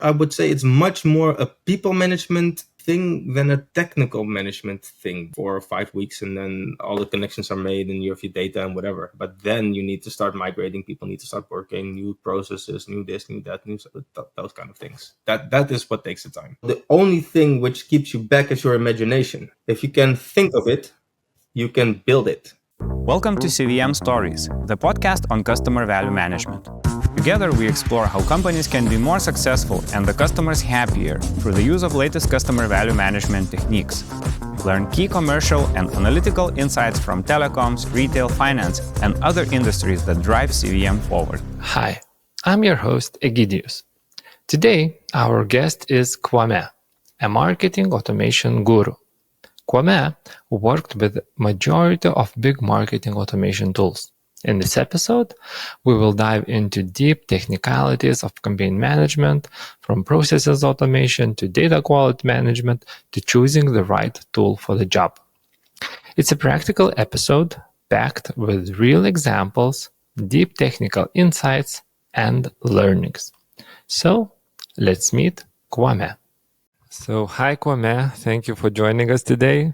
I would say it's much more a people management thing than a technical management thing. 4 or 5 weeks, and then all the connections are made and you have your data and whatever. But then you need to start migrating. People need to start working, new processes, new this, new that, those kind of things. That is what takes the time. The only thing which keeps you back is your imagination. If you can think of it, you can build it. Welcome to CVM Stories, the podcast on customer value management. Together, we explore how companies can be more successful and the customers happier through the use of latest customer value management techniques. Learn key commercial and analytical insights from telecoms, retail, finance, and other industries that drive CVM forward. Hi, I'm your host, Egidius. Today, our guest is Kwame, a marketing automation guru. Kwame worked with majority of big marketing automation tools. In this episode, we will dive into deep technicalities of campaign management, from processes automation to data quality management to choosing the right tool for the job. It's a practical episode packed with real examples, deep technical insights, and learnings. So, let's meet Kwame. So, hi Kwame, thank you for joining us today.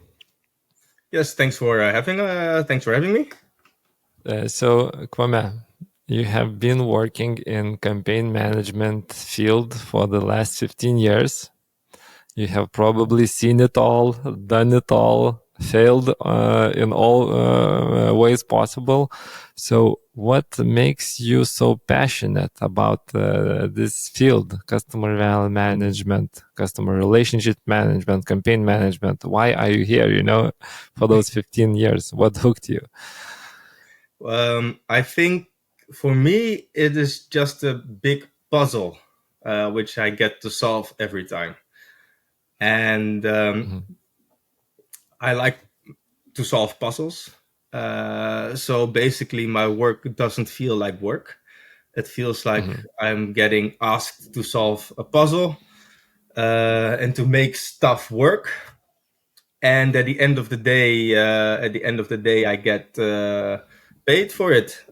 Yes, thanks for having me. So, Kwame, you have been working in campaign management field for the last 15 years. You have probably seen it all, done it all, failed in all ways possible. So what makes you so passionate about this field, customer value management, customer relationship management, campaign management? Why are you here, for those 15 years? What hooked you? I think for me, it is just a big puzzle, which I get to solve every time. And I like to solve puzzles. So basically, my work doesn't feel like work. It feels like I'm getting asked to solve a puzzle and to make stuff work. And at the end of the day, I get paid for it.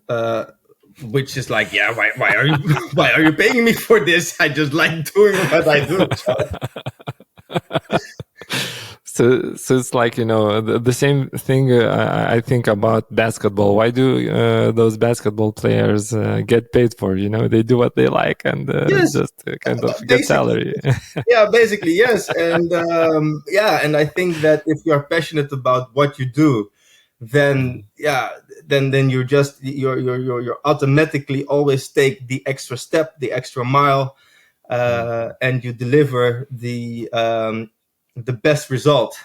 Which is like, yeah, why are you paying me for this? I just like doing what I do. So it's like, the same thing I think about basketball. Why do those basketball players get paid for? They do what they like and just kind of get salary. Yeah, basically, yes. And and I think that if you're passionate about what you do, then you're automatically always take the extra step, the extra mile, and you deliver the best result.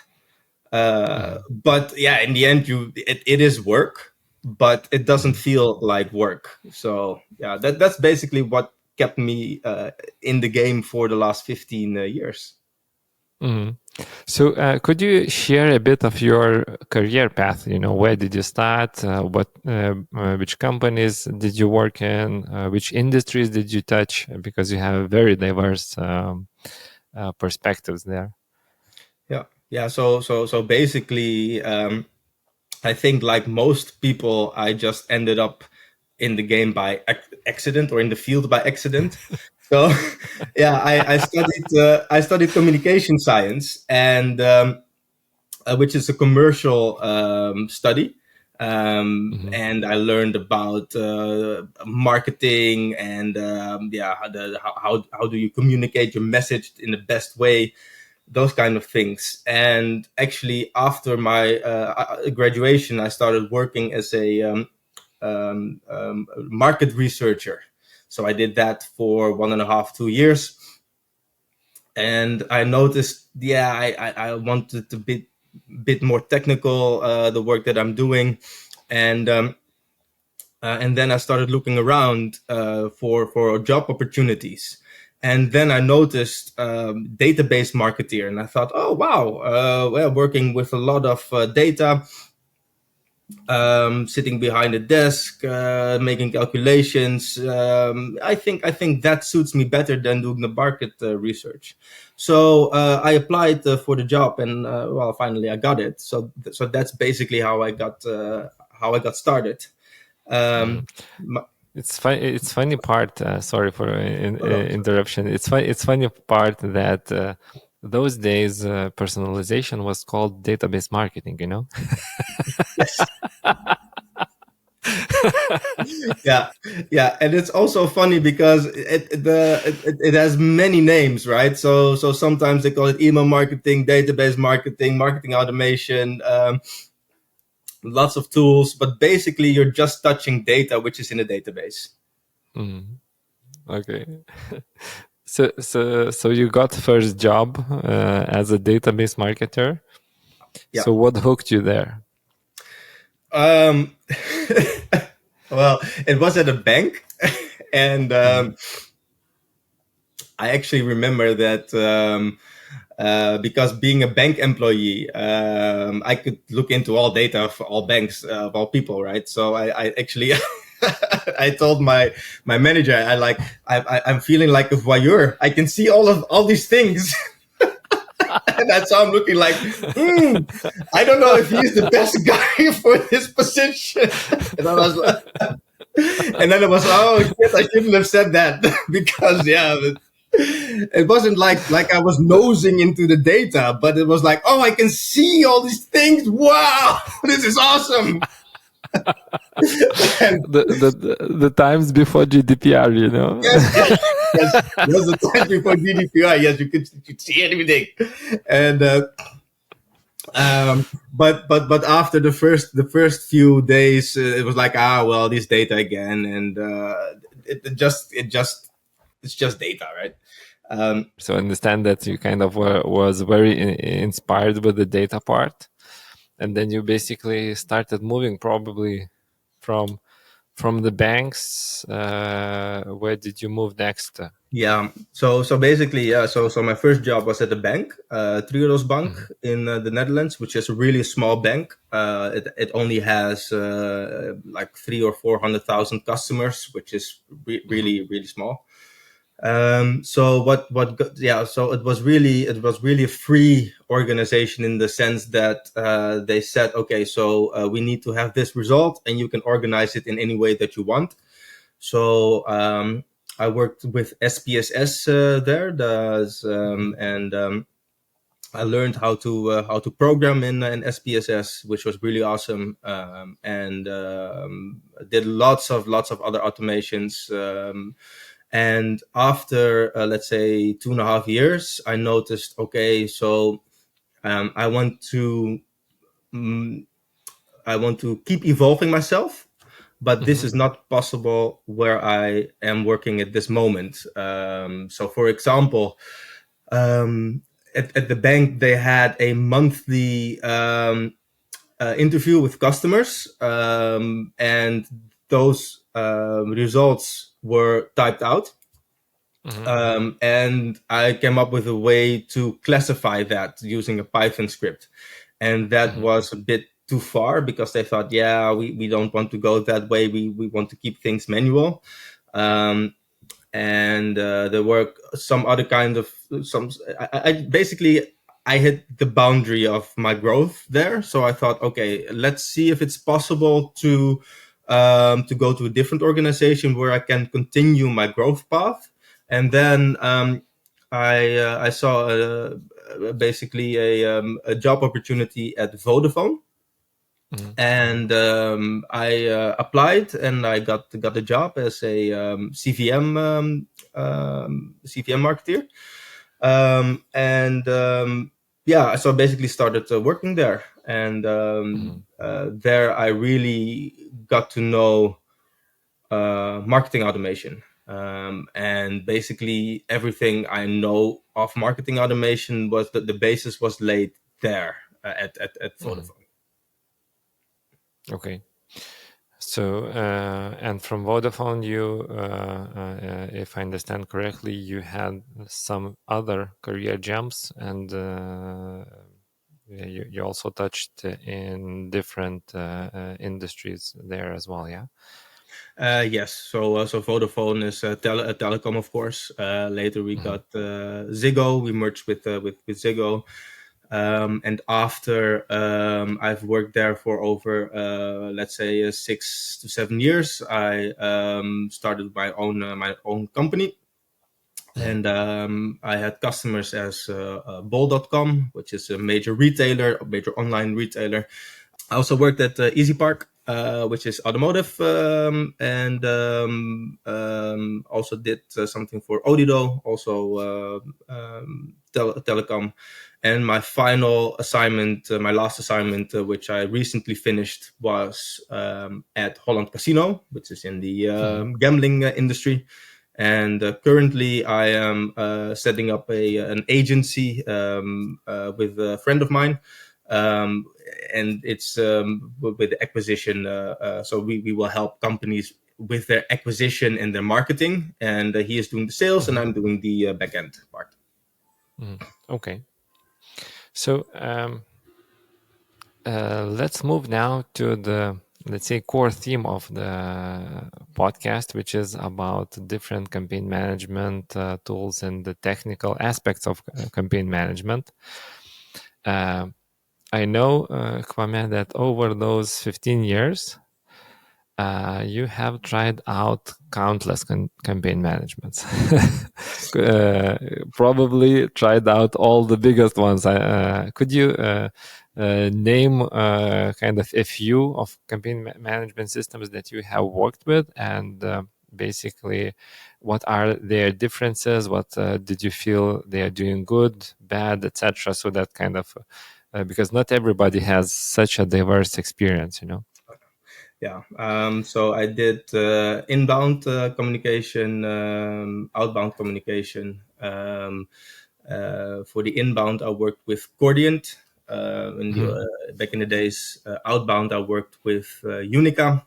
But yeah, in the end, it is work, but it doesn't feel like work. So yeah, that's basically what kept me in the game for the last 15 years. Mm-hmm. So could you share a bit of your career path? Where did you start? Which companies did you work in? Which industries did you touch? Because you have very diverse perspectives there. Yeah. So basically, I think like most people, I just ended up in the game by accident, or in the field by accident. So yeah, I studied communication science, and which is a commercial study. And I learned about marketing and how do you communicate your message in the best way, those kind of things. And actually, after my graduation, I started working as a market researcher. So I did that for 1.5, 2 years. And I noticed, I wanted to be bit more technical, the work that I'm doing. And then I started looking around for job opportunities. And then I noticed database marketeer, and I thought, oh wow, working with a lot of data, sitting behind a desk, making calculations. I think that suits me better than doing the market research. So I applied for the job, and finally I got it. So that's basically how I got started. It's fun. It's funny part. Sorry for interruption. It's funny part that those days personalization was called database marketing. You know. Yes. Yeah, yeah, and it's also funny because it has many names, right? So sometimes they call it email marketing, database marketing, marketing automation, lots of tools, but basically you're just touching data which is in a database. Okay. So you got first job as a database marketer. Yeah. So what hooked you there? Um, well, it was at a bank, and I actually remember that because being a bank employee, I could look into all data for all banks, of all people, right? So I actually I told my manager, I'm feeling like a voyeur. I can see all these things. And that's how I'm looking like, I don't know if he's the best guy for this position. And I was like, and then it was, oh shit, I shouldn't have said that because it wasn't like I was nosing into the data, but it was like, oh, I can see all these things. Wow, this is awesome. And the times before GDPR, you know. yes, it was the time before GDPR. Yes, you could see everything, and but after the first few days, it was like, well, this data again, and it's just data, right? So I understand that you kind of was very inspired with the data part, and then you basically started moving probably from the banks. Where did you move next? Yeah. So basically, yeah. So my first job was at a bank, Triodos Bank in the Netherlands, which is a really small bank. It only has like 300,000 or 400,000 customers, which is really small. So so it was really a free organization in the sense that they said, okay, so we need to have this result, and you can organize it in any way that you want. So I worked with SPSS there, and I learned how to program in SPSS, which was really awesome, and did lots of other automations. And after let's say 2.5 years, I noticed, okay, so I want to keep evolving myself, but this is not possible where I am working at this moment. So, for example, at the bank, they had a monthly interview with customers, and those results were typed out. And I came up with a way to classify that using a Python script. And that was a bit too far because they thought, yeah, we don't want to go that way. We want to keep things manual. And there were some other kind of I basically I hit the boundary of my growth there. So I thought, okay, let's see if it's possible to go to a different organization where I can continue my growth path. And then I saw basically a job opportunity at Vodafone. And I applied, and I got the job as a CVM CVM marketeer. And yeah, so I basically started working there, and there I really got to know marketing automation. And basically everything I know of marketing automation was the basis was laid there at Vodafone. Okay. So, and from Vodafone, you, if I understand correctly, you had some other career jumps, and you also touched in different industries there as well, yeah? Yes, so Vodafone is a telecom, of course. Later we got Ziggo. We merged with Ziggo. And after I've worked there for over, let's say, 6 to 7 years, I started my own company. And I had customers as bol.com, which is a major retailer, a major online retailer. I also worked at Easy Park, which is automotive, and also did something for Odido, also telecom. And my final assignment, my last assignment, which I recently finished, was at Holland Casino, which is in the gambling industry. And currently, I am setting up an agency with a friend of mine. And it's with the acquisition. So we will help companies with their acquisition and their marketing. And he is doing the sales, and I'm doing the back end part. Okay. So let's move now to the, let's say, core theme of the podcast, which is about different campaign management tools and the technical aspects of campaign management. I know, Kwame, that over those 15 years, you have tried out countless campaign managements. Probably tried out all the biggest ones. Could you name kind of a few of campaign management systems that you have worked with, and basically what are their differences? What did you feel they are doing good, bad, etc.? So that kind of because not everybody has such a diverse experience, you know. Yeah. So I did inbound communication, outbound communication. For the inbound, I worked with Cordiant. Back in the days, outbound, I worked with Unica.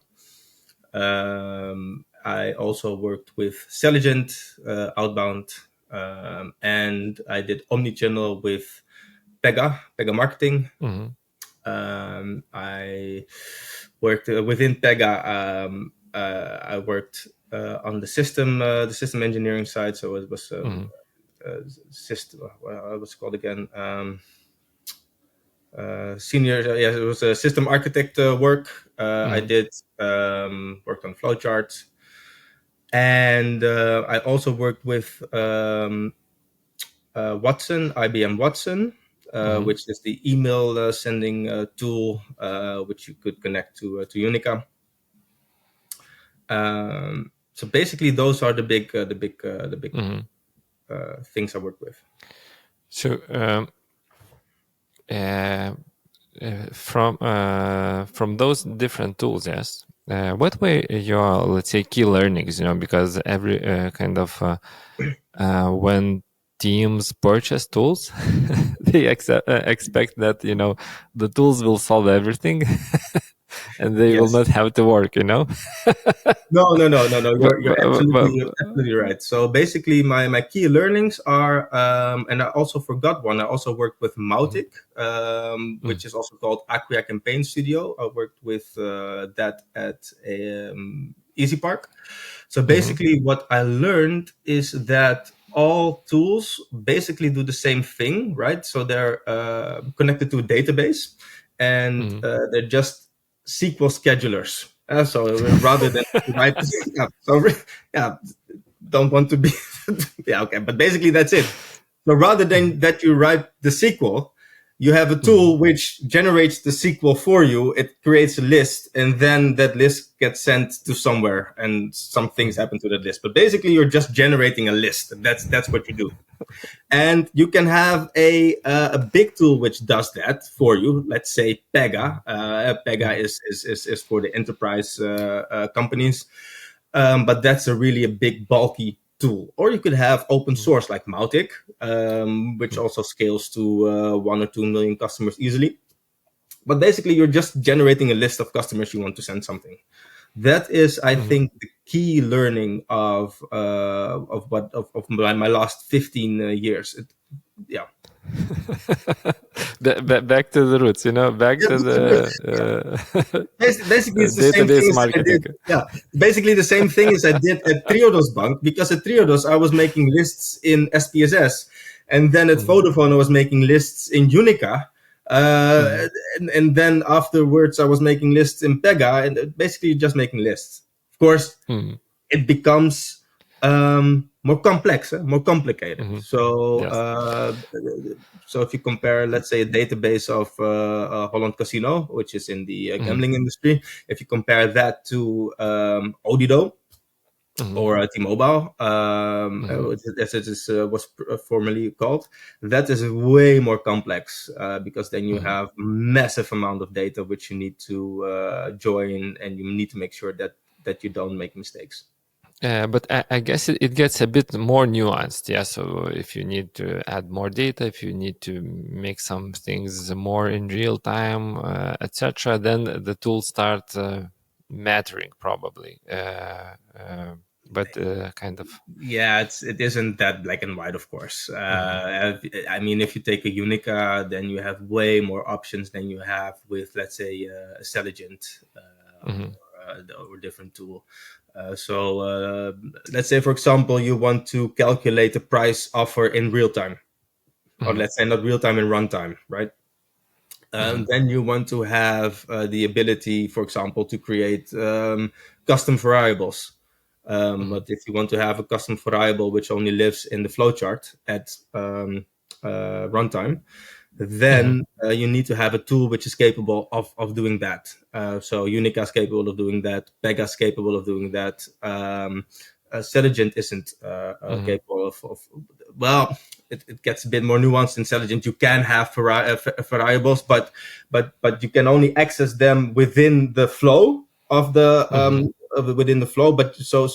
I also worked with Selligent outbound, and I did omnichannel with Pega Marketing. I worked within Pega. I worked on the system engineering side. So it was system. What's it called again? Senior. Yeah, it was a system architect work. I did worked on flowcharts, and I also worked with Watson, IBM Watson. Which is the email sending tool, which you could connect to Unica. So basically, those are the big things I work with. So from those different tools, yes. What were your, let's say, key learnings? You know, because every kind of when teams purchase tools, they expect that, you know, the tools will solve everything and they will not have to work, you know. No. You're absolutely right. So basically, my key learnings are, and I also forgot one. I also worked with Mautic, which is also called Acquia Campaign Studio. I worked with that at Easy Park. So basically, what I learned is that all tools basically do the same thing, right? So they're connected to a database, and they're just SQL schedulers. So rather than write, don't want to be, okay. But basically, that's it. So rather than that you write the SQL, you have a tool which generates the SQL for you. It creates a list, and then that list gets sent to somewhere, and some things happen to that list. But basically, you're just generating a list. That's what you do. And you can have a big tool which does that for you. Let's say Pega. Pega is for the enterprise companies, but that's really a big bulky tool. Or you could have open source like Mautic, which also scales to 1 or 2 million customers easily. But basically, you're just generating a list of customers you want to send something. That is, I think, the key learning of my last 15 years. Back to the roots, you know, back to the basically it's the database same marketing. Basically the same thing as I did at Triodos Bank, because at Triodos I was making lists in SPSS, And then at Vodafone, I was making lists in Unica. And then afterwards, I was making lists in Pega, and basically just making lists. Of course, it becomes more complex, more complicated. So, so if you compare, let's say, a database of Holland Casino, which is in the gambling industry, if you compare that to Odido or T-Mobile, as it is, was formerly called, that is way more complex because then you have massive amount of data which you need to join, and you need to make sure that you don't make mistakes. But I guess it gets a bit more nuanced. Yeah. So if you need to add more data, if you need to make some things more in real time, etc., then the tools start mattering probably. But kind of. Yeah, it isn't that black and white, of course. I mean, if you take a Unica, then you have way more options than you have with, let's say, a Selligent or different tool. So let's say, for example, you want to calculate the price offer in real time, or let's say not real time, in runtime, right? Then you want to have the ability, for example, to create custom variables. But if you want to have a custom variable which only lives in the flowchart at runtime, then you need to have a tool which is capable of doing that. So Unica is capable of doing that. Pega is capable of doing that. Selligent isn't capable of well, it gets a bit more nuanced in Selligent. You can have variables, but you can only access them within the flow of the within the flow. But so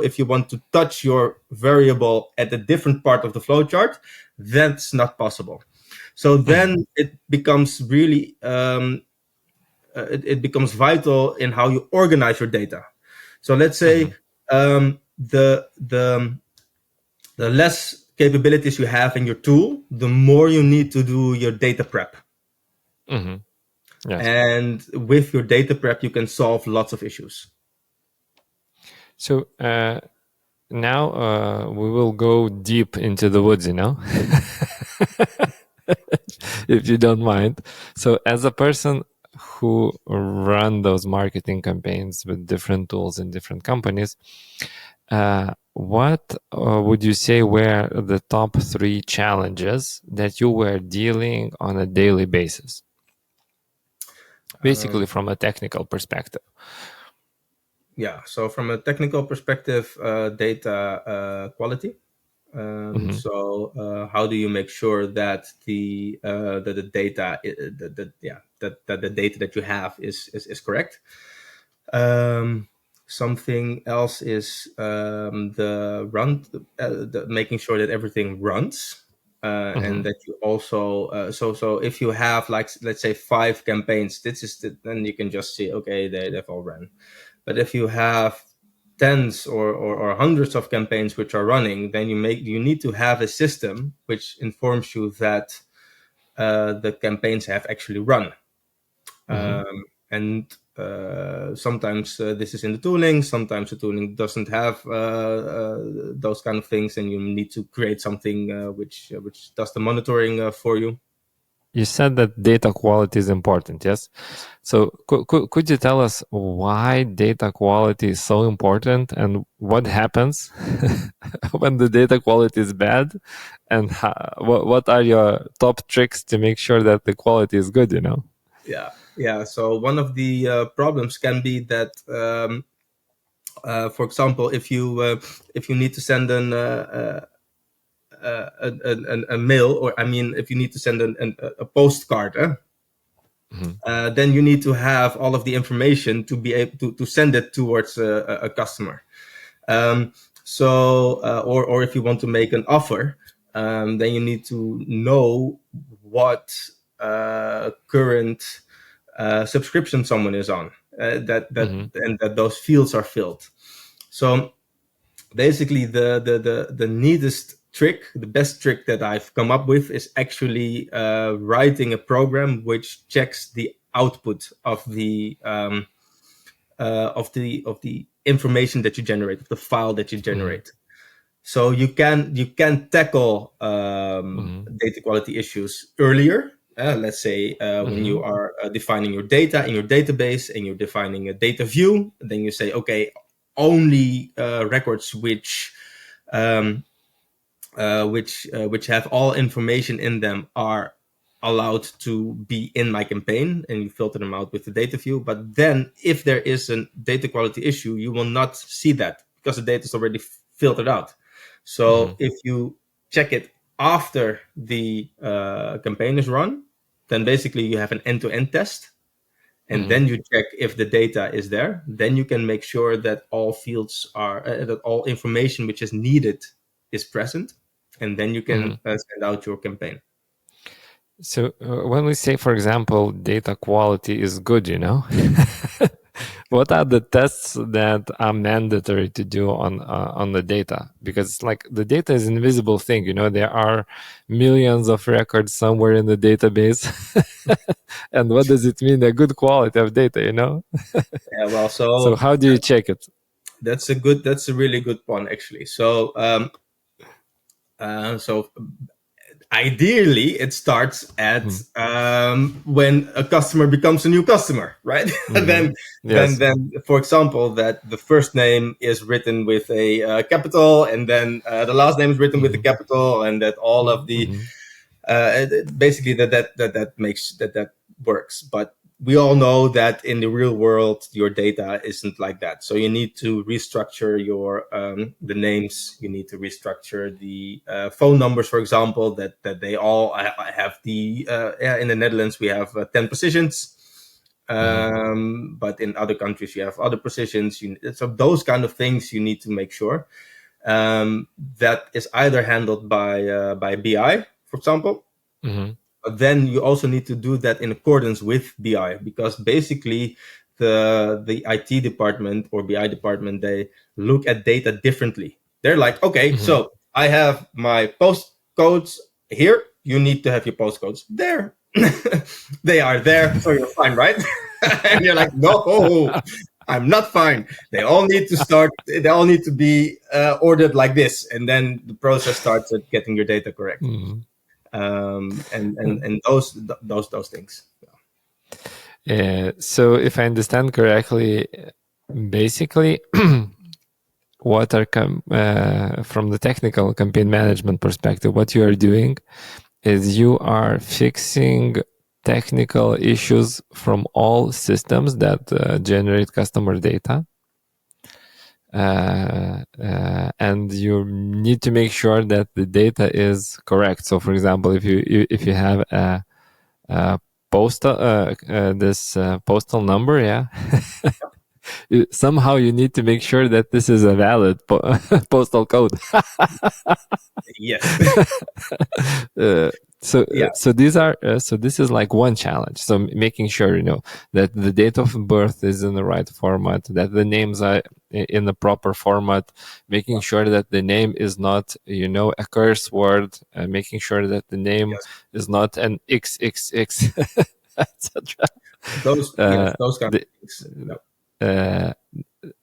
if you want to touch your variable at a different part of the flow chart, that's not possible. So then it becomes really it becomes vital in how you organize your data. So let's say the less capabilities you have in your tool, the more you need to do your data prep. Yes. And with your data prep, you can solve lots of issues. So now we will go deep into the woods, if you don't mind. So as a person who run those marketing campaigns with different tools in different companies, what would you say were the top 3 challenges that you were dealing on a daily basis? Basically from a technical perspective. Yeah, so from a technical perspective, data quality. So how do you make sure that the data that the data that you have is correct? Something else is the making sure that everything runs. And that you also so if you have, like, let's say 5 campaigns, then you can just see, okay, they've all run. But if you have tens or hundreds of campaigns which are running, then you need to have a system which informs you that the campaigns have actually run. And sometimes this is in the tooling, sometimes the tooling doesn't have those kind of things, and you need to create something which does the monitoring for you. You said that data quality is important, yes? So could you tell us why data quality is so important, and what happens when the data quality is bad, and what are your top tricks to make sure that the quality is good, Yeah. So one of the problems can be that, for example, if you need to send a mail, or I mean, if you need to send a postcard, then you need to have all of the information to be able to send it towards a customer. Or if you want to make an offer, then you need to know what current subscription someone is on, and that those fields are filled. So basically, the neatest trick, the best trick that I've come up with, is actually writing a program which checks the output of the information that you generate, of the file that you generate. So you can tackle data quality issues earlier. Let's say when you are defining your data in your database and you're defining a data view, then you say, okay, only records which have all information in them are allowed to be in my campaign, and you filter them out with the data view. But then if there is a data quality issue, you will not see that because the data is already filtered out. So if you check it after the campaign is run, then basically you have an end-to-end test. And then you check if the data is there. Then you can make sure that all fields are, that all information which is needed is present. And then you can send out your campaign. So when we say, for example, data quality is good, what are the tests that are mandatory to do on the data? Because like the data is an invisible thing, there are millions of records somewhere in the database. And what does it mean, a good quality of data, Yeah, well, so how do you check it? That's a really good point, actually. So ideally it starts at when a customer becomes a new customer, right? Then for example, that the first name is written with a capital, and then the last name is written with a capital, and that all of the basically that makes that works. But we all know that in the real world, your data isn't like that. So you need to restructure your the names. You need to restructure the phone numbers, for example. That they all have the in the Netherlands we have 10 positions, but in other countries you have other positions. So those kind of things you need to make sure that is either handled by BI, for example. But then you also need to do that in accordance with BI, because basically the IT department or BI department, they look at data differently. They're like, okay, so I have my postcodes here. You need to have your postcodes there. They are there, so you're fine, right? And you're like, no, I'm not fine. They all need to be ordered like this, and then the process starts at getting your data correct. And those things. So if I understand correctly, basically what are from the technical campaign management perspective, what you are doing is you are fixing technical issues from all systems that generate customer data. And you need to make sure that the data is correct. So, for example, if you have a postal postal number, somehow you need to make sure that this is a valid postal code. Yes. So this is like one challenge. So making sure that the date of birth is in the right format, that the names are in the proper format, making sure that the name is not a curse word, making sure that the name is not an XXX, etc. Those kind of things.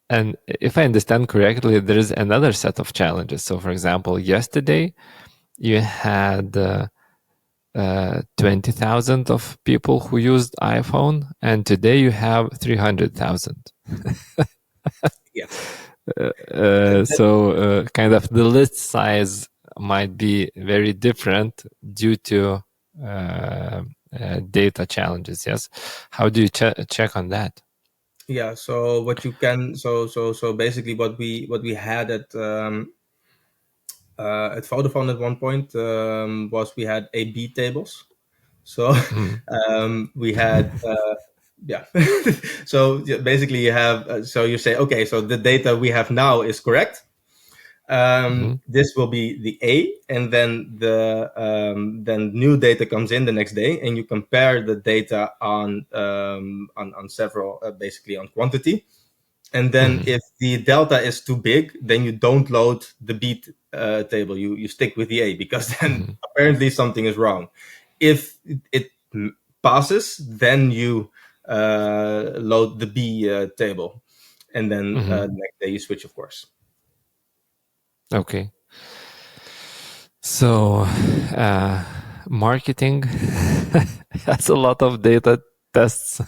And if I understand correctly, there is another set of challenges. So, for example, yesterday you had 20,000 of people who used iPhone, and today you have 300,000. Yes. So kind of the list size might be very different due to data challenges. Yes. How do you check on that? Yeah. So what you can so basically what we had at Vodafone at one point was we had A/B tables. So we had so basically you have so you say, okay, so the data we have now is correct. This will be the A, and then then new data comes in the next day, and you compare the data on several basically on quantity. And then if the delta is too big, then you don't load the B table. You stick with the A, because then apparently something is wrong. If it passes, then you load the B table, and then the next day you switch, of course. Okay. So, marketing has a lot of data tests.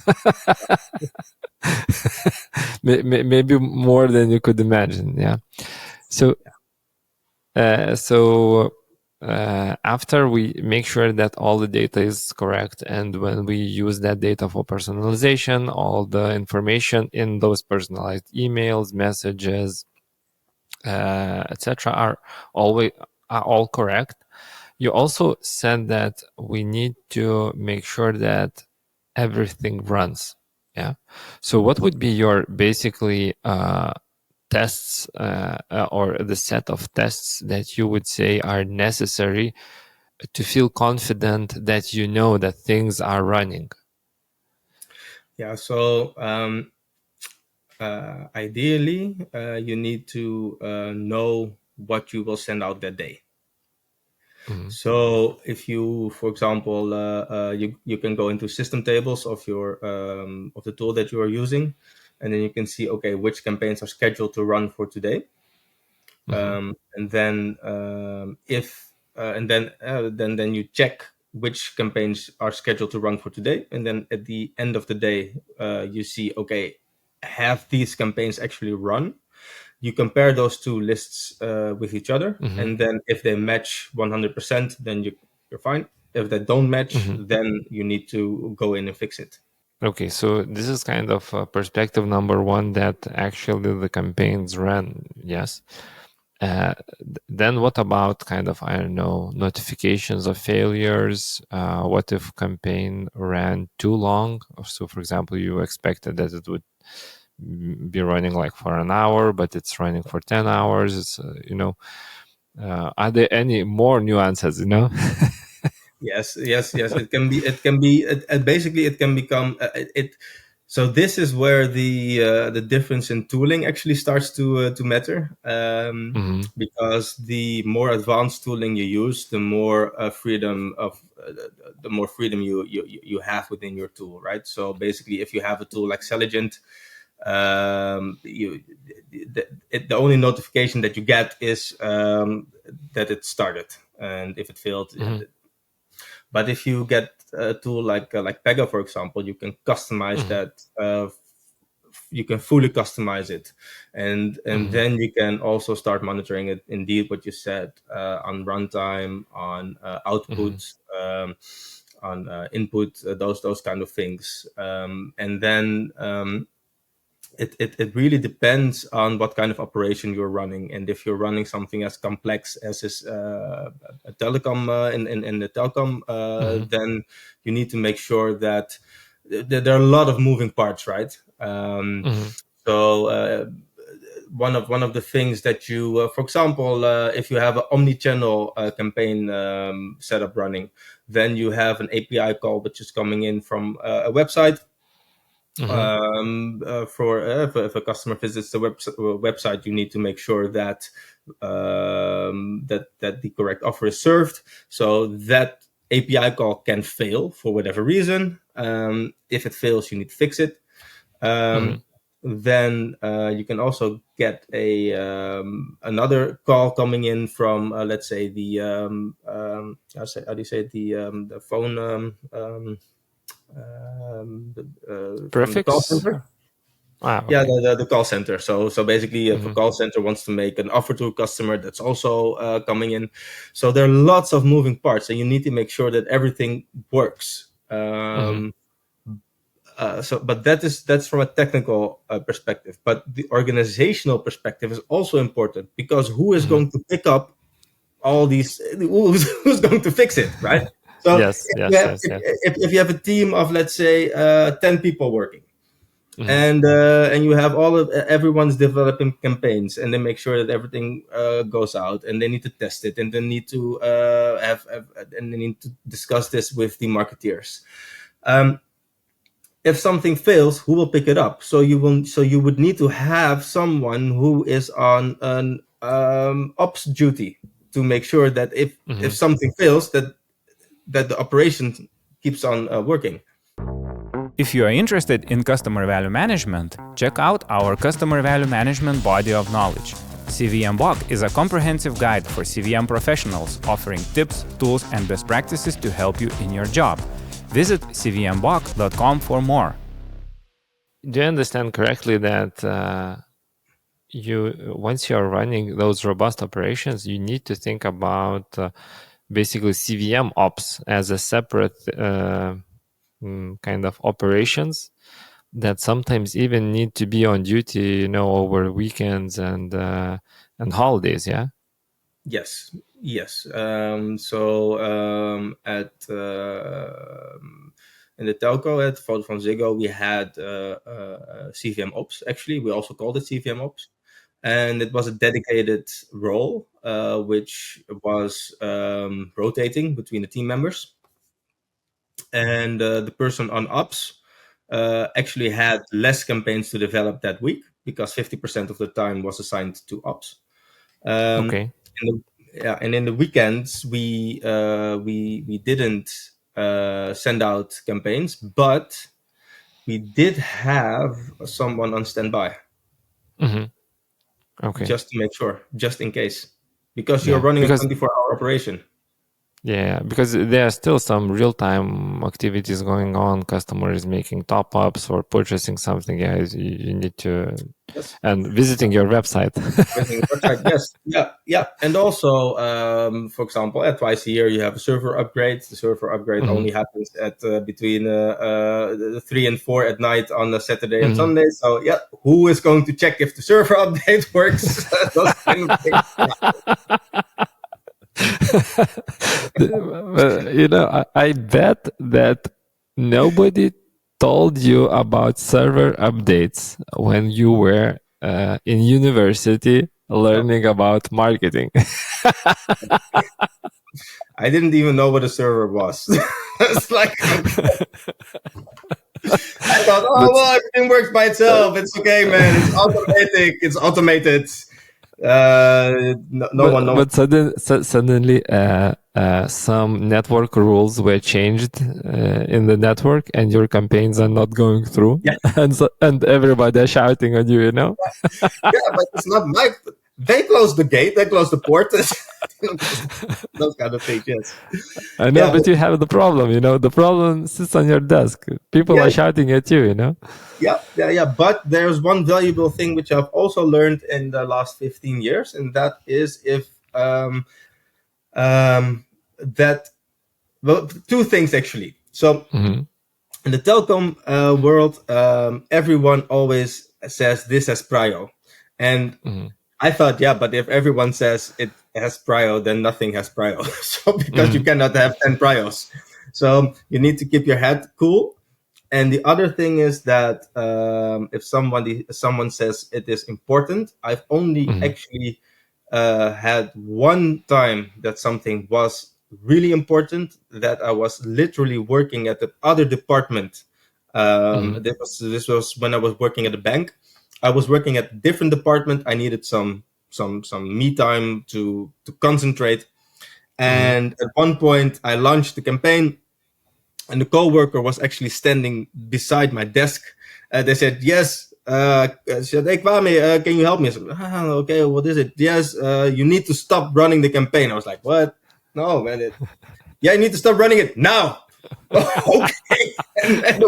Maybe more than you could imagine. Yeah. So, after we make sure that all the data is correct, and when we use that data for personalization, all the information in those personalized emails, messages, etc., are all correct. You also said that we need to make sure that everything runs. Yeah. So, what would be your basically tests or the set of tests that you would say are necessary to feel confident that you know that things are running? Yeah. So ideally, you need to know what you will send out that day. Mm-hmm. So if you, for example, you can go into system tables of your of the tool that you are using, and then you can see, okay, which campaigns are scheduled to run for today. And then if and then you check which campaigns are scheduled to run for today, and then at the end of the day you see, okay, have these campaigns actually run? You compare those two lists with each other, and then if they match 100%, then you're fine. If they don't match, then you need to go in and fix it. Okay, so this is kind of perspective number one, that actually the campaigns ran. Yes. Then what about kind of, I don't know, notifications of failures? What if campaign ran too long? So, for example, you expected that it would be running like for an hour, but it's running for 10 hours. It's, are there any more nuances, Yes. It can be. Basically, it can become it. So this is where the difference in tooling actually starts to matter, because the more advanced tooling you use, the more freedom you have within your tool, right? So basically, if you have a tool like Selligent, the only notification that you get is that it started, and if it failed. But if you get a tool like Pega, for example, you can customize that. You can fully customize it, and then you can also start monitoring it. Indeed, what you said on runtime, on output, on input, those kind of things, and then. It really depends on what kind of operation you're running, and if you're running something as complex as is a telecom in the telecom, then you need to make sure that there are a lot of moving parts, right? So one of the things that you, for example, if you have an omni-channel campaign setup running, then you have an API call which is coming in from a website. If a customer visits the website, you need to make sure that that the correct offer is served. So that API call can fail for whatever reason. If it fails, you need to fix it. Then you can also get a another call coming in from let's say the how do you say it? The phone. From the call Prefix? center. Okay. Yeah, the call center. So basically, if a call center wants to make an offer to a customer, that's also coming in. So there are lots of moving parts, and you need to make sure that everything works. But that's from a technical perspective. But the organizational perspective is also important, because who is going to pick up all these? Who's going to fix it, right? So Yes. if you have a team of, let's say, 10 people working, and you have everyone's developing campaigns, and they make sure that everything goes out, and they need to test it, and they need to and they need to discuss this with the marketeers. If something fails, who will pick it up? So you would need to have someone who is on an ops duty to make sure that if something fails, that the operation keeps on working. If you are interested in customer value management, check out our customer value management body of knowledge. CVM Walk is a comprehensive guide for CVM professionals offering tips, tools, and best practices to help you in your job. Visit cvmwalk.com for more. Do you understand correctly that once you're running those robust operations, you need to think about basically CVM ops as a separate kind of operations that sometimes even need to be on duty, over weekends and holidays, yeah? Yes. At in the telco at Vodafone Ziggo, we had CVM Ops. Actually, we also called it CVM Ops, and it was a dedicated role, which was rotating between the team members. And the person on Ops actually had less campaigns to develop that week because 50% of the time was assigned to Ops. Okay. And in the weekends we didn't send out campaigns, but we did have someone on standby. Okay. Just to make sure, just in case, because you're running a 24-hour operation. Yeah, because there are still some real-time activities going on. Customer is making top-ups or purchasing something. Yeah, you need to, and visiting your website. Yes, and also, for example, twice a year you have a server upgrade. The server upgrade only happens at between 3 and 4 at night on a Saturday and Sunday. So who is going to check if the server update works? Those kind of things. I bet that nobody told you about server updates when you were in university learning about marketing. I didn't even know what a server was. It's like I thought, everything works by itself. It's okay, man. It's automated. No one knows. But suddenly, some network rules were changed in the network, and your campaigns are not going through. Yeah. and everybody is shouting on you. Yeah, but it's not my. They closed the gate. They closed the port. Those kind of things. Yes. I know, but you have the problem. The problem sits on your desk. People are shouting at you. Yeah. But there's one valuable thing which I've also learned in the last 15 years, and that is two things actually. So in the telecom world, everyone always says this as prio, and I thought, but if everyone says it has prio, then nothing has prio. So because you cannot have 10 prios, so you need to keep your head cool. And the other thing is that if someone says it is important, I've only actually had one time that something was really important, that I was literally working at the other department. This was when I was working at a bank. I was working at a different department. I needed some me time to concentrate. And at one point I launched the campaign, and the coworker was actually standing beside my desk. They said, yes. Said, hey, Kwame, can you help me? I said, okay, what is it? Yes, you need to stop running the campaign. I was like, what? No, man. You need to stop running it now. Okay. And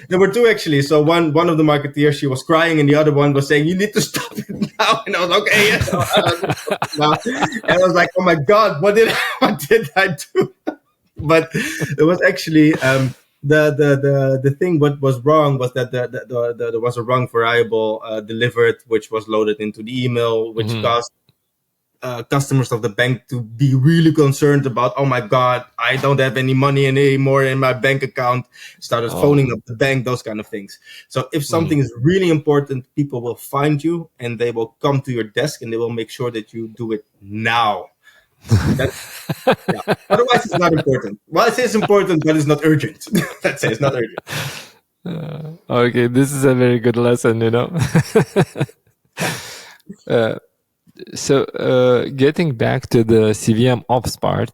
there were two actually. So one of the marketeers, she was crying, and the other one was saying, you need to stop it now. And I was like, okay, yes. And I was like, oh my God, what did I do? But it was actually the thing. What was wrong was that there was a wrong variable delivered, which was loaded into the email, which caused customers of the bank to be really concerned about, oh my God, I don't have any money anymore in my bank account. Started phoning up the bank, those kind of things. So if something is really important, people will find you and they will come to your desk and they will make sure that you do it now. Otherwise, it's not important. Well, it is important, but it's not urgent. Let's say it's not urgent. Okay, this is a very good lesson, So, getting back to the CVM ops part,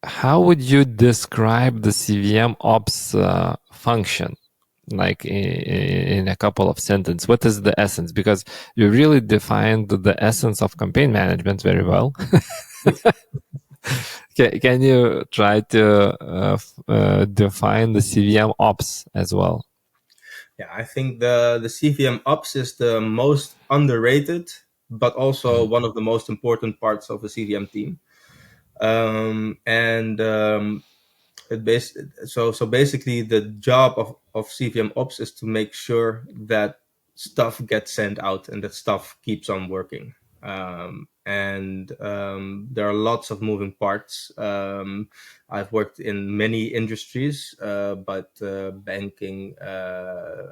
how would you describe the CVM ops function? like in a couple of sentences, what is the essence? Because you really defined the essence of campaign management very well. Can you try to define the CVM ops as well? Yeah, I think the CVM ops is the most underrated, but also one of the most important parts of a CVM team. And so basically the job of CVM ops is to make sure that stuff gets sent out and that stuff keeps on working. There are lots of moving parts. I've worked in many industries, but banking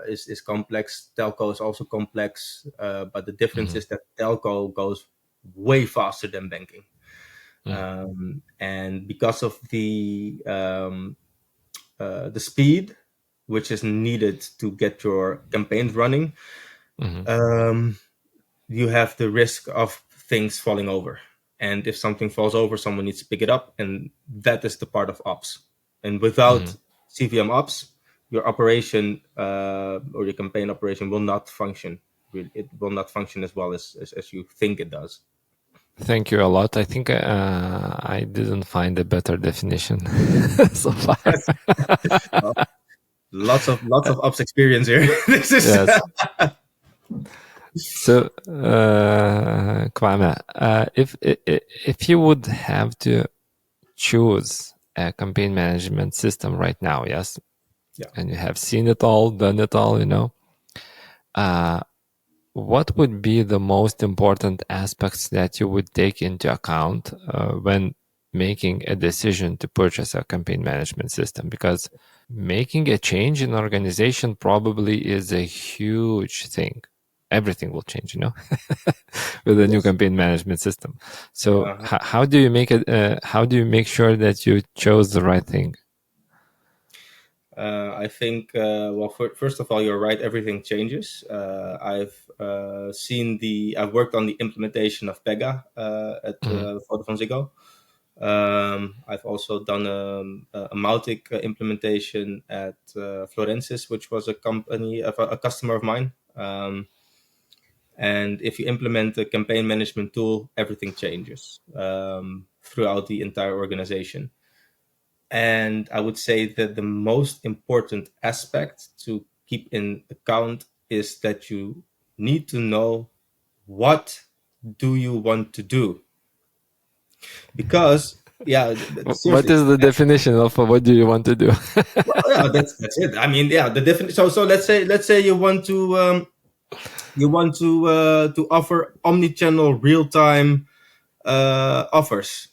is complex. Telco is also complex, but the difference is that telco goes way faster than banking. And because of the speed which is needed to get your campaigns running, you have the risk of things falling over. And if something falls over, someone needs to pick it up, and that is the part of ops. And without CVM ops, your operation or your campaign operation will not function. It will not function as well as you think it does. Thank you a lot. I think I didn't find a better definition so far. Well, lots of ops experience here. This is Yes. So, Kwame, if you would have to choose a campaign management system right now, yes, Yeah. and you have seen it all, done it all, what would be the most important aspects that you would take into account when making a decision to purchase a campaign management system? Because making a change in organization probably is a huge thing. Everything will change, with a new campaign management system. So how do you make it? How do you make sure that you chose the right thing? I think, first of all, you're right. Everything changes. I've I've worked on the implementation of Pega at Vodafone Ziggo. I've also done a Mautic implementation at Florensis, which was a customer of mine. And if you implement a campaign management tool, everything changes throughout the entire organization. And I would say that the most important aspect to keep in account is that you need to know what do you want to do. Because, what is the definition of what do you want to do? Well, yeah, that's it. I mean, the definition. So let's say you want to offer omni-channel real-time offers.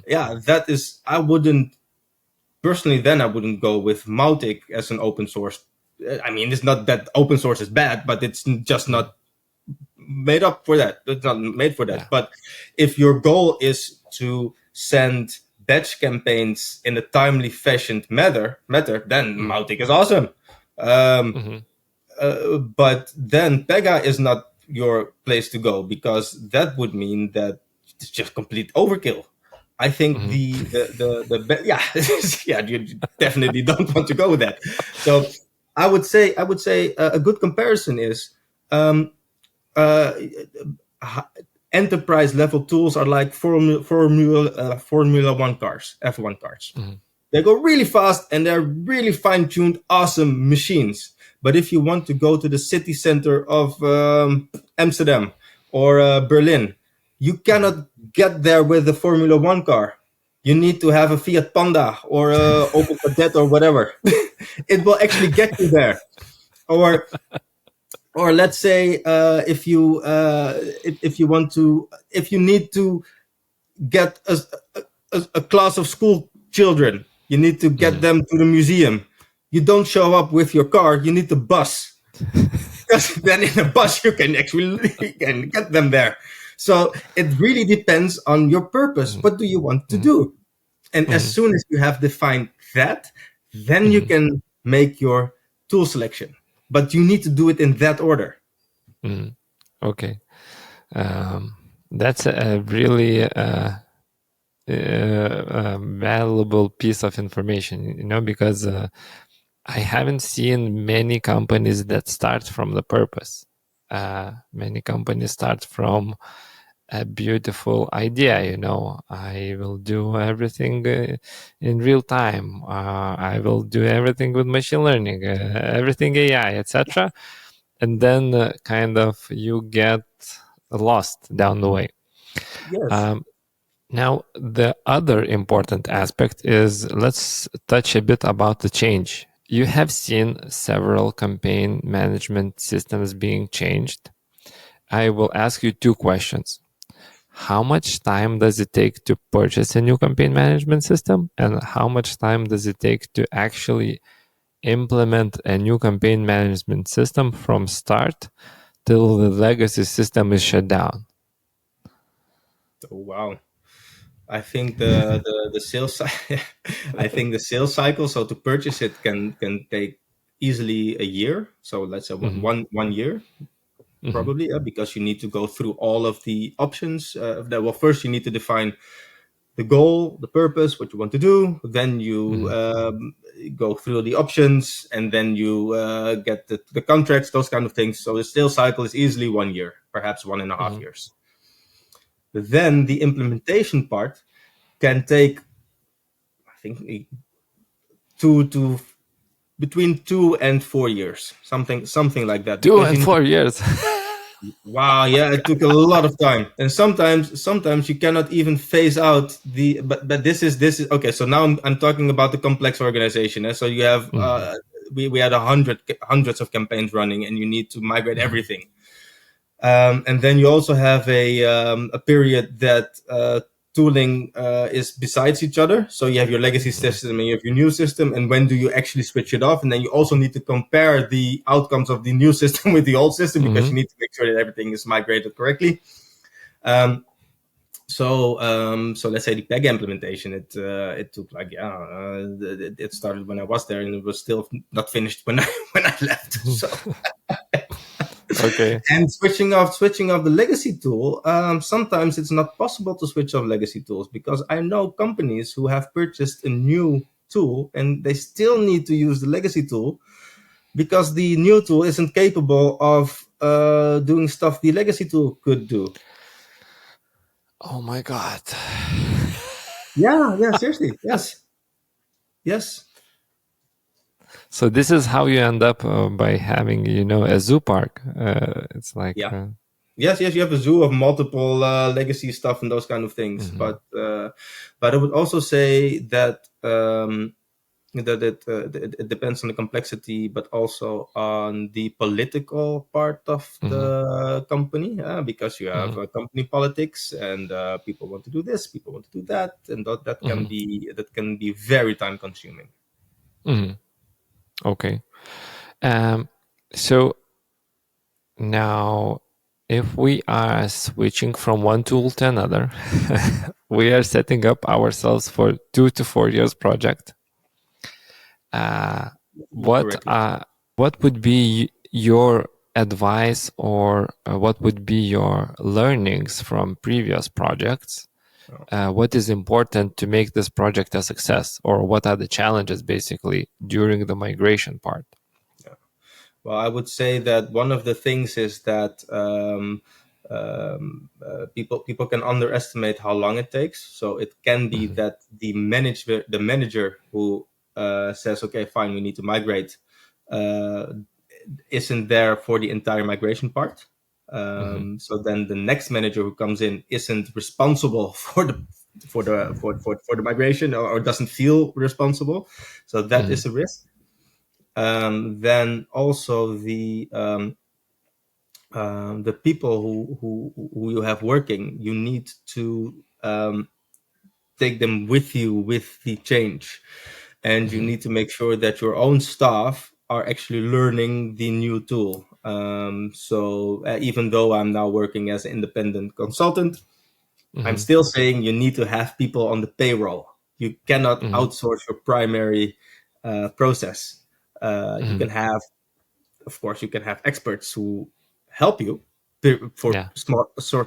Yeah, that is. I wouldn't go with Mautic as an open source. I mean, it's not that open source is bad, but it's just not made up for that. It's not made for that. Yeah. But if your goal is to send batch campaigns in a timely fashioned manner, then Mautic is awesome. But then Pega is not your place to go, because that would mean that it's just complete overkill. I think you definitely don't want to go with that. So I would say a good comparison is enterprise level tools are like Formula One cars, F1 cars. They go really fast and they're really fine-tuned, awesome machines. But if you want to go to the city center of Amsterdam or Berlin, you cannot get there with a Formula One car. You need to have a Fiat Panda or a Opel Kadett or whatever. It will actually get you there. Or let's say if you need to get a class of school children, you need to get them to the museum. You don't show up with your car. You need the bus, because then in a bus you can actually get them there. So it really depends on your purpose. What do you want to do? And as soon as you have defined that, then you can make your tool selection. But you need to do it in that order. Okay. That's a really valuable piece of information, because I haven't seen many companies that start from the purpose. Many companies start from a beautiful idea. I will do everything in real time. I will do everything with machine learning, everything AI, etc. And then kind of you get lost down the way. Yes. Now, the other important aspect is, let's touch a bit about the change. You have seen several campaign management systems being changed. I will ask you two questions. How much time does it take to purchase a new campaign management system? And how much time does it take to actually implement a new campaign management system from start till the legacy system is shut down? Oh, wow. I think the sales I think the sales cycle, so to purchase it can take easily a year. So let's say Mm-hmm. one year Mm-hmm. probably, because you need to go through all of the options. Well, first you need to define the goal, the purpose, what you want to do. Then you go through the options, and then you get the contracts, those kind of things. So the sales cycle is easily 1 year, perhaps 1.5 years. Then the implementation part can take, I think, between 2 and 4 years, something like that. 2 and 4 years. Wow, yeah, it took a lot of time, and sometimes you cannot even phase out the. But this is okay. So now I'm talking about the complex organization. So you have we had hundreds of campaigns running, and you need to migrate everything. And then you also have a period that tooling is besides each other. So you have your legacy system and you have your new system. And when do you actually switch it off? And then you also need to compare the outcomes of the new system with the old system, because you need to make sure that everything is migrated correctly. So let's say the Pega implementation, it took like it started when I was there, and it was still not finished when I left. So. Okay. And switching off the legacy tool, sometimes it's not possible to switch off legacy tools, because I know companies who have purchased a new tool and they still need to use the legacy tool because the new tool isn't capable of doing stuff the legacy tool could do. Oh my God. Yeah, seriously. Yes. So this is how you end up by having, a zoo park. It's like... Yeah. Yes, you have a zoo of multiple legacy stuff and those kind of things. But I would also say that that it depends on the complexity, but also on the political part of the company, because you have company politics, and people want to do this, people want to do that, and that can be very time consuming. Okay. So now, if we are switching from one tool to another, we are setting up ourselves for 2 to 4 years project. What would be your advice, or what would be your learnings from previous projects? What is important to make this project a success, or what are the challenges basically during the migration part? Well, I would say that one of the things is that people can underestimate how long it takes. So it can be that the manager who says, okay, fine, we need to migrate, isn't there for the entire migration part. So then the next manager who comes in isn't responsible for the migration, or doesn't feel responsible. So that is a risk. Then also the people who you have working, you need to take them with you with the change, and you need to make sure that your own staff are actually learning the new tool. So even though I'm now working as an independent consultant, I'm still saying you need to have people on the payroll. You cannot outsource your primary process. You can have, of course, you can have experts who help you for a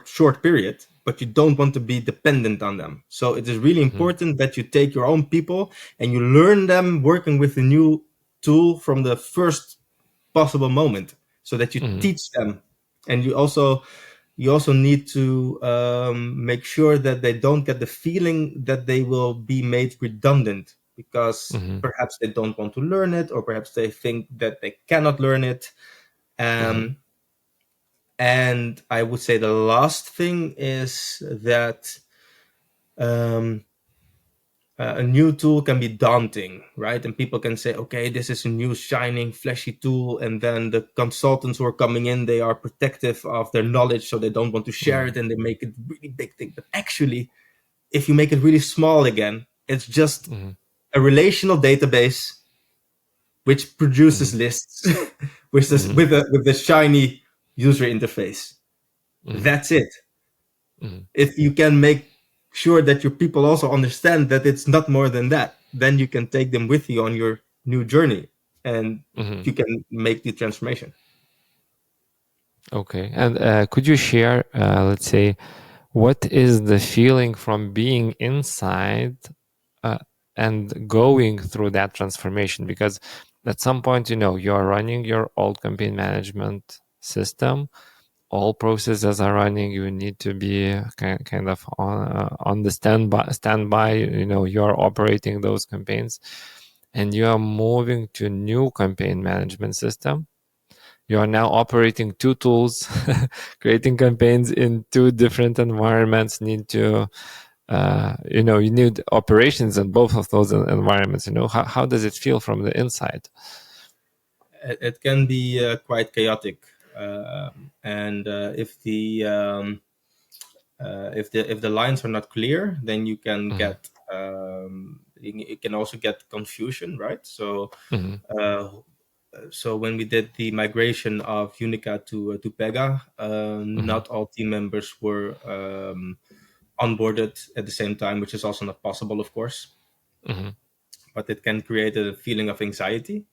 short period, but you don't want to be dependent on them. So it is really important that you take your own people and you learn them working with the new tool from the first possible moment, so that you teach them. And you also need to make sure that they don't get the feeling that they will be made redundant because perhaps they don't want to learn it, or perhaps they think that they cannot learn it. And I would say the last thing is that a new tool can be daunting, right? And people can say, okay, this is a new shining flashy tool, and then the consultants who are coming in, they are protective of their knowledge, so they don't want to share it, and they make it really big thing. But actually, if you make it really small again, it's just a relational database which produces lists with the shiny user interface. That's it. If you can make sure that your people also understand that it's not more than that, then you can take them with you on your new journey, and you can make the transformation. Okay. And could you share, let's say, what is the feeling from being inside and going through that transformation? Because at some point, you're running your old campaign management system, all processes are running, you need to be kind of on the standby, you're operating those campaigns, and you are moving to a new campaign management system. You are now operating two tools, creating campaigns in two different environments, need to you need operations in both of those environments. How does it feel from the inside? It can be quite chaotic, and if the lines are not clear, then you can get it can also get confusion, right? So so when we did the migration of Unica to Pega, not all team members were onboarded at the same time, which is also not possible, of course. But it can create a feeling of anxiety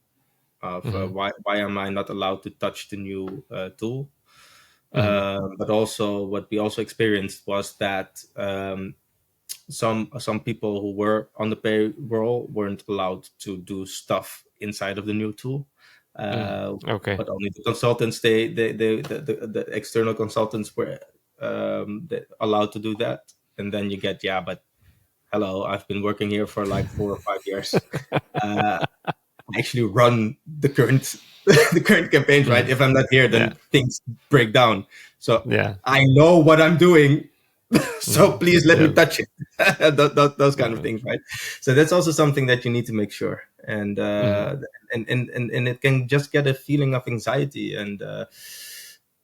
of why am I not allowed to touch the new tool? But also, what we also experienced was that some people who were on the payroll weren't allowed to do stuff inside of the new tool. Okay. But only the consultants, the external consultants were allowed to do that. And then you get, but hello, I've been working here for like 4 or 5 years. I actually run the current campaigns, right? If I'm not here, then things break down. So I know what I'm doing. So please let me touch it. Those kind of things, right? So that's also something that you need to make sure, and it can just get a feeling of anxiety, and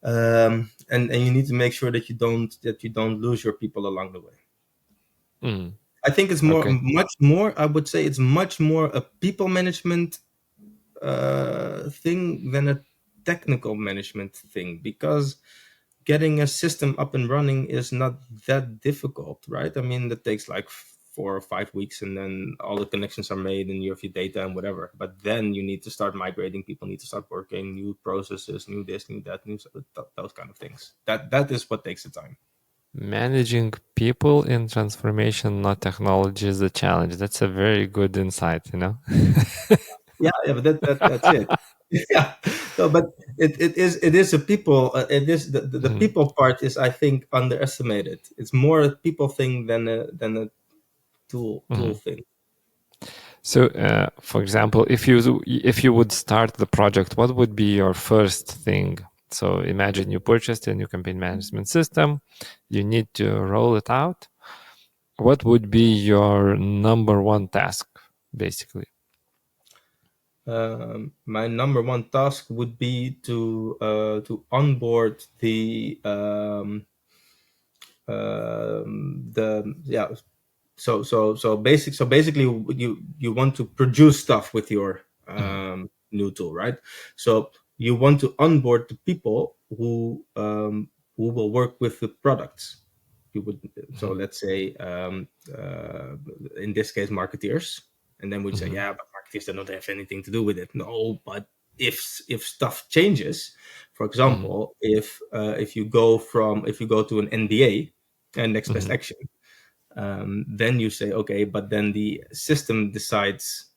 you need to make sure that you don't lose your people along the way. I think it's much more. I would say it's much more a people management thing than a technical management thing, because getting a system up and running is not that difficult, right? I mean, that takes like 4 or 5 weeks, and then all the connections are made and you have your data and whatever. But then you need to start migrating. People need to start working, new processes, new this, new that, those kind of things. That is what takes the time. Managing people in transformation, not technology, is a challenge. That's a very good insight, Yeah, but that's it. Yeah, no, but it is a people. It is the people part is, I think, underestimated. It's more a people thing than a tool thing. So, for example, if you would start the project, what would be your first thing? So, imagine you purchased a new campaign management system. You need to roll it out. What would be your number one task, basically? My number one task would be to onboard So basically, you want to produce stuff with your new tool, right? So you want to onboard the people who will work with the products. You would let's say in this case marketeers, and then we'd say, but marketeers don't have anything to do with it. No, but if stuff changes, for example, if you go to an NDA, and next best action, then you say, okay, but then the system decides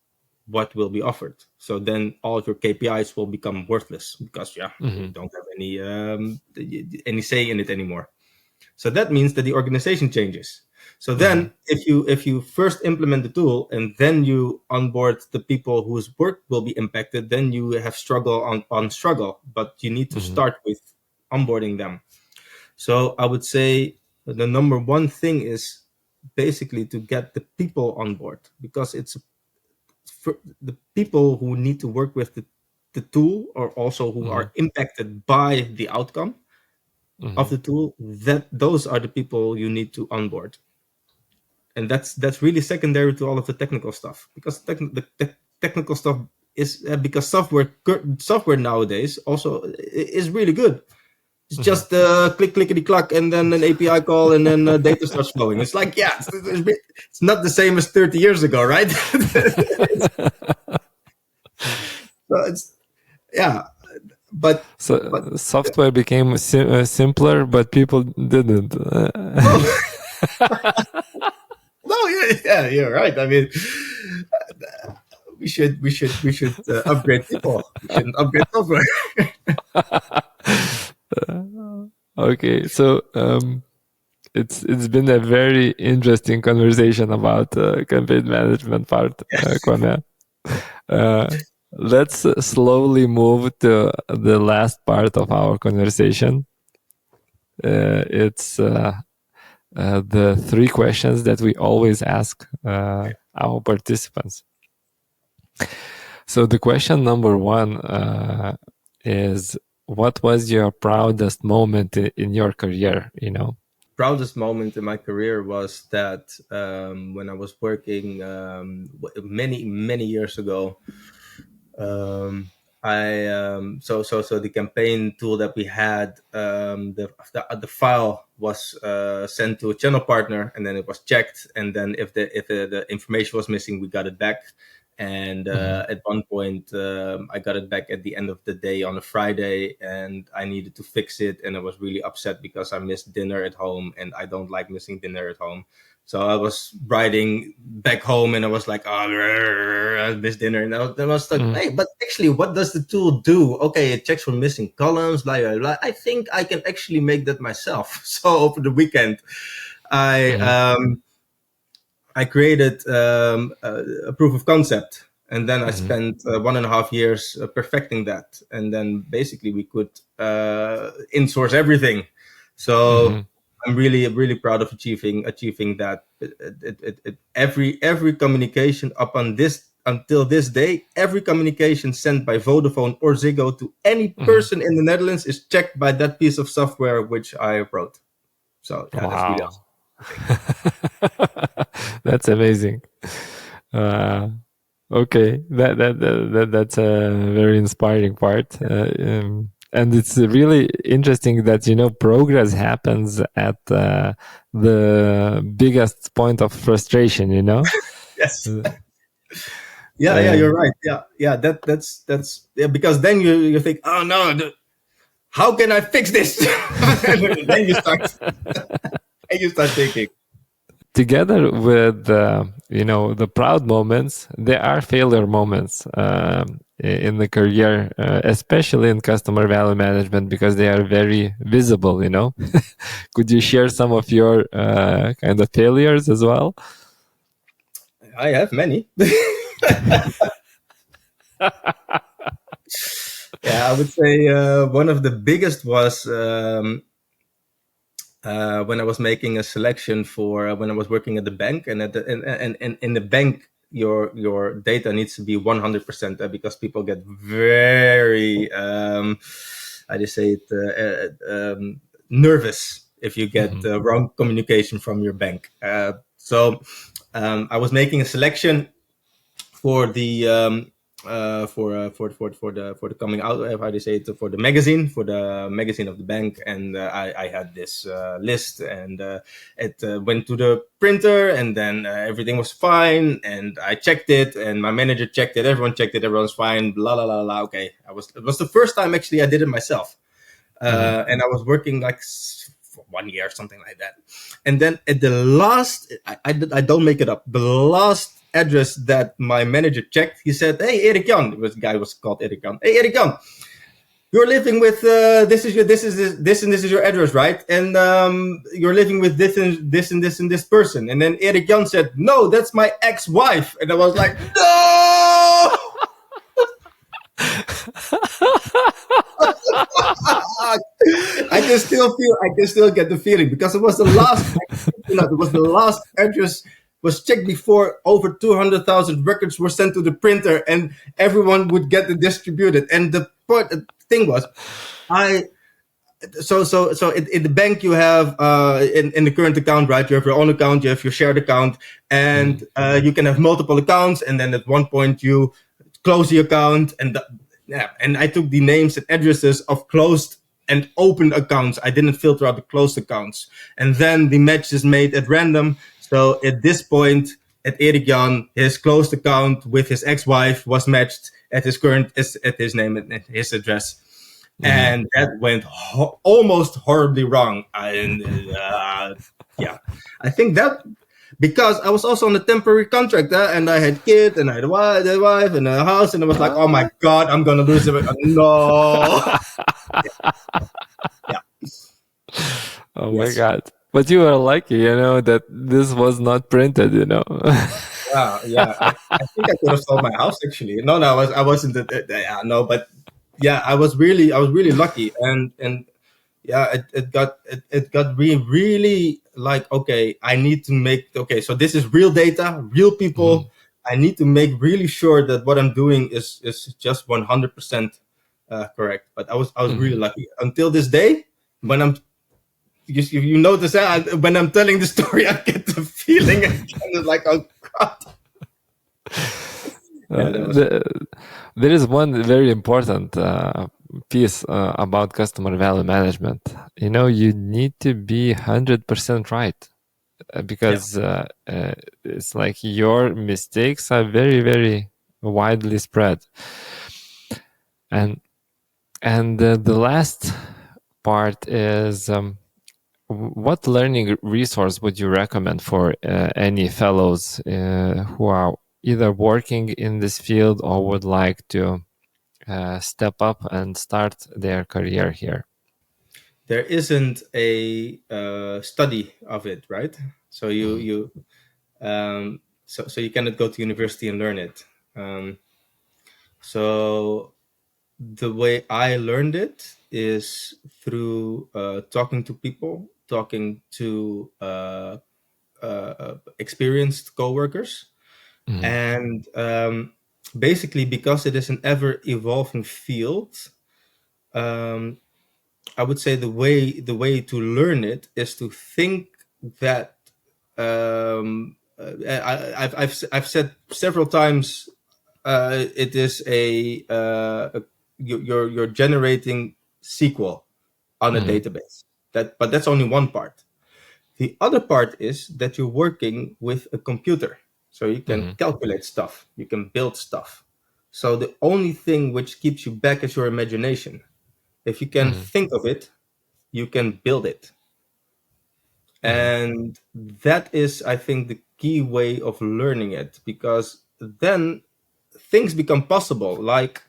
what will be offered. So then all of your KPIs will become worthless because you don't have any say in it anymore. So that means that the organization changes. So then if you first implement the tool and then you onboard the people whose work will be impacted, then you have struggle on struggle, but you need to start with onboarding them. So I would say the number one thing is basically to get the people on board, because it's for the people who need to work with the tool, or also who are impacted by the outcome of the tool, that those are the people you need to onboard. And that's really secondary to all of the technical stuff, because the technical stuff is because software nowadays also is really good. It's just click, clickety clack, and then an API call, and then data starts flowing. It's like, it's not the same as 30 years ago, right? But software became simpler, but people didn't. No, yeah, you're right. I mean, we should upgrade people. We shouldn't upgrade software. Okay, so it's been a very interesting conversation about campaign management part, Kwame. Let's slowly move to the last part of our conversation. It's the 3 questions that we always ask our participants. So the question number 1 is, what was your proudest moment in your career? Proudest moment in my career was that when I was working many years ago. So the campaign tool that we had, the file was sent to a channel partner, and then it was checked, and then if the information was missing, we got it back. And at one point, I got it back at the end of the day on a Friday, and I needed to fix it, and I was really upset because I missed dinner at home, and I don't like missing dinner at home. So I was riding back home, and I was like, I missed dinner. And I was like, hey, but actually, what does the tool do? Okay, it checks for missing columns, blah, blah, blah. I think I can actually make that myself. So over the weekend, I created a proof of concept. And then I spent 1.5 years perfecting that. And then basically we could insource everything. So I'm really proud of achieving that. Every communication until this day, every communication sent by Vodafone or Ziggo to any person in the Netherlands is checked by that piece of software which I wrote. So wow. That's really awesome. That's amazing. Okay, that's a very inspiring part. And it's really interesting that, progress happens at the biggest point of frustration, Yes. Yeah, you're right. Yeah, that's because then you think, oh no, how can I fix this? Then you start and you start thinking. Together with the proud moments, there are failure moments in the career, especially in customer value management, because they are very visible. Could you share some of your kind of failures as well? I have many. Yeah, I would say one of the biggest was when I was making a selection for when I was working at the bank, and in the bank, your data needs to be 100% because people get very nervous if you get wrong communication from your bank. So I was making a selection for the for the coming out, how do you say it, for the magazine of the bank, and I had this list, and it went to the printer, and then everything was fine, and I checked it, and my manager checked it, everyone checked it, everyone's fine, blah blah blah blah. Okay, it was the first time actually I did it myself, and I was working like for 1 year, something like that, and then at the last, I don't make it up, the last address that my manager checked. He said, "Hey, Erik Jan," the guy was called Erik Jan. "Hey, Erik Jan, you're living with this is your address, right? And you're living with this and this and this and this person." And then Erik Jan said, "No, that's my ex-wife." And I was like, "No!" I can still get the feeling, because it was the last, it was the last address was checked before over 200,000 records were sent to the printer, and everyone would get it distributed. And the thing was, so in the bank you have in the current account, right? You have your own account, you have your shared account, and you can have multiple accounts. And then at one point you close the account, and and I took the names and addresses of closed and open accounts. I didn't filter out the closed accounts, and then the match is made at random. So at this point, at Erik Jan, his closed account with his ex-wife was matched at his name and his address. And that went almost horribly wrong. I think that, because I was also on a temporary contract, and I had kids, and I had a wife and a house, and I was like, "Oh my God, I'm gonna lose it!" No. Oh my God! But you were lucky, that this was not printed. Yeah. I think I could have sold my house, actually. No, I wasn't. No, but yeah, I was really lucky, and yeah, it got really like, okay, I need to make, so this is real data, real people. I need to make really sure that what I'm doing is just 100% correct. But I was really lucky until this day, when you notice that when I'm telling the story, I get the feeling again, like, oh God. There is one very important piece about customer value management. You need to be 100% right, because it's like your mistakes are very, very widely spread. And the last part is, what learning resource would you recommend for any fellows who are either working in this field or would like to step up and start their career here? There isn't a study of it, right? So you cannot go to university and learn it. So the way I learned it is through talking to people, talking to experienced coworkers, and basically, because it is an ever-evolving field, I would say the way to learn it is to think that I've said several times, it is you're generating SQL on a database. But that's only one part. The other part is that you're working with a computer, so you can calculate stuff, you can build stuff. So the only thing which keeps you back is your imagination. If you can think of it, you can build it. And that is, I think, the key way of learning it, because then things become possible. Like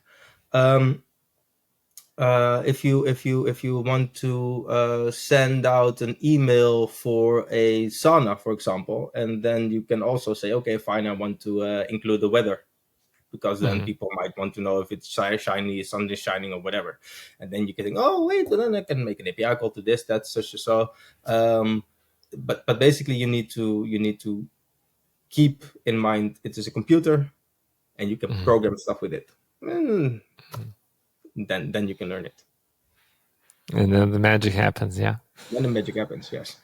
if you want to send out an email for a sauna, for example, and then you can also say, okay, fine, I want to include the weather, because then people might want to know if it's shiny, sun is shining, or whatever. And then you can think, oh wait, and then I can make an API call to this, that's such so. But basically, you need to keep in mind it is a computer, and you can program stuff with it. And then you can learn it. And then the magic happens, yeah. Then the magic happens, yes.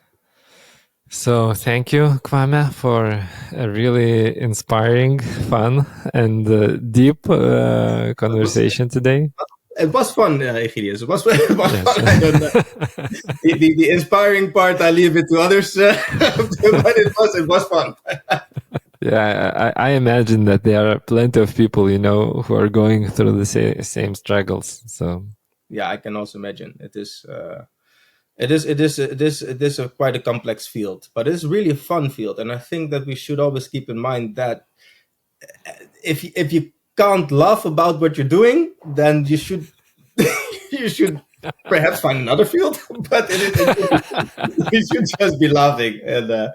So thank you, Kwame, for a really inspiring, fun, and deep conversation today. It was fun, Egidius. It was fun. I don't know. The inspiring part, I leave it to others, but it was fun. Yeah, I imagine that there are plenty of people, who are going through the same struggles. So yeah, I can also imagine it is. It is quite a complex field, but it's really a fun field. And I think that we should always keep in mind that if you can't laugh about what you're doing, then you should perhaps find another field. But you should just be laughing and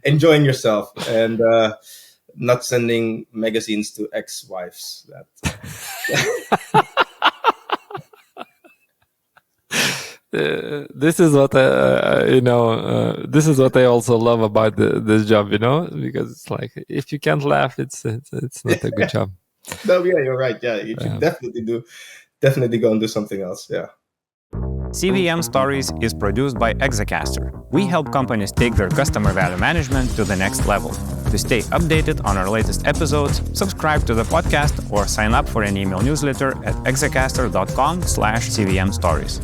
enjoying yourself and not sending magazines to ex-wives. This is what this is what I also love about this job, because it's like if you can't laugh, it's not a good job. No, yeah, you're right. Yeah, you should definitely go and do something else. Yeah. CVM Stories is produced by Exacaster. We help companies take their customer value management to the next level. To stay updated on our latest episodes, subscribe to the podcast or sign up for an email newsletter at exacaster.com/CVM Stories.